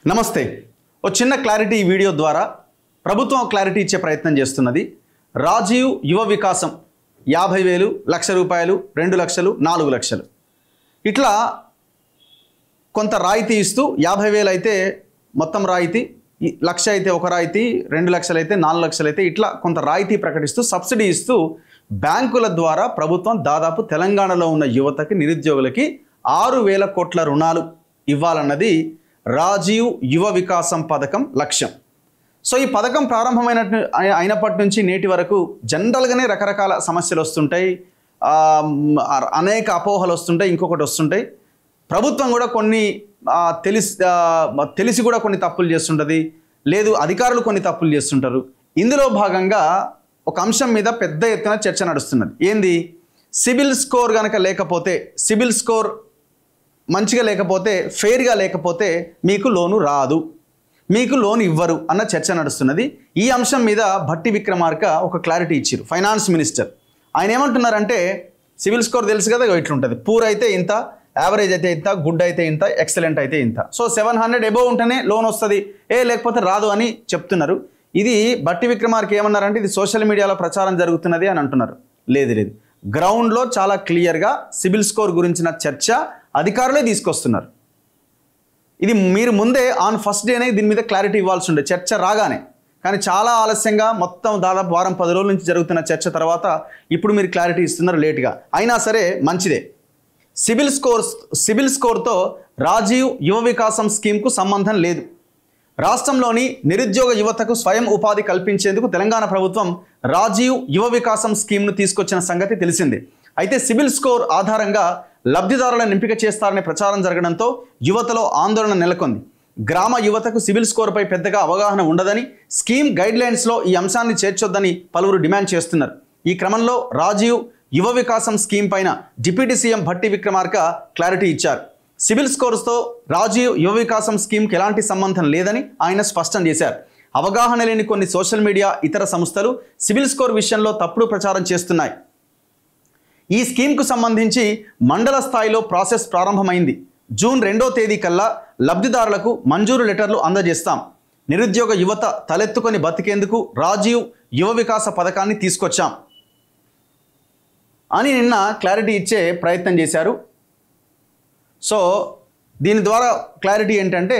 నమస్తే. ఓ చిన్న క్లారిటీ ఈ వీడియో ద్వారా ప్రభుత్వం క్లారిటీ ఇచ్చే ప్రయత్నం చేస్తున్నది. రాజీవ్ యువ వికాసం 50,000, ₹1,00,000, 2 లక్షలు, 4 లక్షలు ఇట్లా కొంత రాయితీ ఇస్తూ 50,000 అయితే మొత్తం రాయితీ, 1,00,000 అయితే ఒక రాయితీ, 2 లక్షలు అయితే 4 లక్షలు అయితే ఇట్లా కొంత రాయితీ ప్రకటిస్తూ సబ్సిడీ ఇస్తూ బ్యాంకుల ద్వారా ప్రభుత్వం దాదాపు తెలంగాణలో ఉన్న యువతకి, నిరుద్యోగులకి 6,000 కోట్ల రుణాలు ఇవ్వాలన్నది రాజీవ్ యువ వికాసం పథకం లక్ష్యం. సో ఈ పథకం అయినప్పటి నుంచి నేటి వరకు జనరల్గానే రకరకాల సమస్యలు వస్తుంటాయి, అనేక అపోహలు వస్తుంటాయి, ఇంకొకటి వస్తుంటాయి. ప్రభుత్వం కూడా కొన్ని తెలిసి కూడా కొన్ని తప్పులు చేస్తుంటుంది, లేదు అధికారులు కొన్ని తప్పులు చేస్తుంటారు. ఇందులో భాగంగా ఒక అంశం మీద పెద్ద ఎత్తున చర్చ నడుస్తున్నది. ఏంది? సిబిల్ స్కోర్ కనుక లేకపోతే, సిబిల్ స్కోర్ మంచిగా లేకపోతే, ఫెయిర్గా లేకపోతే మీకు లోను రాదు, మీకు లోన్ ఇవ్వరు అన్న చర్చ నడుస్తున్నది. ఈ అంశం మీద భట్టి విక్రమార్క ఒక క్లారిటీ ఇచ్చారు, ఫైనాన్స్ మినిస్టర్. ఆయన ఏమంటున్నారంటే, సివిల్ స్కోర్ తెలుసు కదా, ఇట్లుంటుంది. పూర్ అయితే ఇంత, యావరేజ్ అయితే ఇంత, గుడ్ అయితే ఇంత, ఎక్సలెంట్ అయితే ఇంత. సో 700 అబోవ్ ఉంటేనే లోన్ వస్తుంది, లేకపోతే రాదు అని చెప్తున్నారు. ఇది భట్టి విక్రమార్క ఏమన్నారంటే, ఇది సోషల్ మీడియాలో ప్రచారం జరుగుతున్నది అని అంటున్నారు. లేదు, గ్రౌండ్లో చాలా క్లియర్గా సిబిల్ స్కోర్ గురించిన చర్చ అధికారులే తీసుకొస్తున్నారు. ఇది మీరు ముందే ఆన్ ఫస్ట్ డేనే దీని మీద క్లారిటీ ఇవ్వాల్సి ఉండే, చర్చ రాగానే. కానీ చాలా ఆలస్యంగా, మొత్తం దాదాపు వారం 10 రోజుల నుంచి జరుగుతున్న చర్చ తర్వాత ఇప్పుడు మీరు క్లారిటీ ఇస్తున్నారు లేట్గా. అయినా సరే మంచిదే. సిబిల్ స్కోర్తో రాజీవ్ యువ వికాసం స్కీమ్కు సంబంధం లేదు. రాష్ట్రంలోని నిరుద్యోగ యువతకు స్వయం ఉపాధి కల్పించేందుకు తెలంగాణ ప్రభుత్వం రాజీవ్ యువ వికాసం స్కీమ్ను తీసుకొచ్చిన సంగతి తెలిసిందే. అయితే సిబిల్ స్కోర్ ఆధారంగా లబ్ధిదారులను ఎంపిక చేస్తారనే ప్రచారం జరగడంతో యువతలో ఆందోళన నెలకొంది. గ్రామ యువతకు సిబిల్ స్కోర్పై పెద్దగా అవగాహన ఉండదని, స్కీమ్ గైడ్లైన్స్లో ఈ అంశాన్ని చేర్చొద్దని పలువురు డిమాండ్ చేస్తున్నారు. ఈ క్రమంలో రాజీవ్ యువ వికాసం స్కీమ్ పైన deputy CM Bhatti Vikramarka clarity ఇచ్చారు. సిబిల్ స్కోర్స్తో రాజీవ్ యువ వికాసం స్కీమ్కి ఎలాంటి సంబంధం లేదని ఆయన స్పష్టం చేశారు. అవగాహన లేని కొన్ని సోషల్ మీడియా, ఇతర సంస్థలు సిబిల్ స్కోర్ విషయంలో తప్పుడు ప్రచారం చేస్తున్నాయి. ఈ స్కీమ్కు సంబంధించి మండల స్థాయిలో ప్రాసెస్ ప్రారంభమైంది. జూన్ 2వ తేదీ కల్లా లబ్ధిదారులకు మంజూరు లెటర్లు అందజేస్తాం. నిరుద్యోగ యువత తలెత్తుకొని బతికేందుకు రాజీవ్ యువ వికాస పథకాన్ని తీసుకొచ్చాం అని నిన్న క్లారిటీ ఇచ్చే ప్రయత్నం చేశారు. సో దీని ద్వారా క్లారిటీ ఏంటంటే,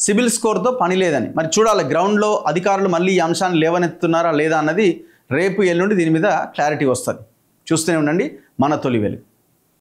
సిబిల్ స్కోర్తో పని లేదని. మరి చూడాలి గ్రౌండ్లో అధికారులు మళ్ళీ ఈ అంశాన్ని లేవనెత్తున్నారా లేదా అన్నది రేపు ఎల్లుండి దీని మీద క్లారిటీ వస్తుంది. చూస్తూనే ఉండండి మన తొలి వెలుగు.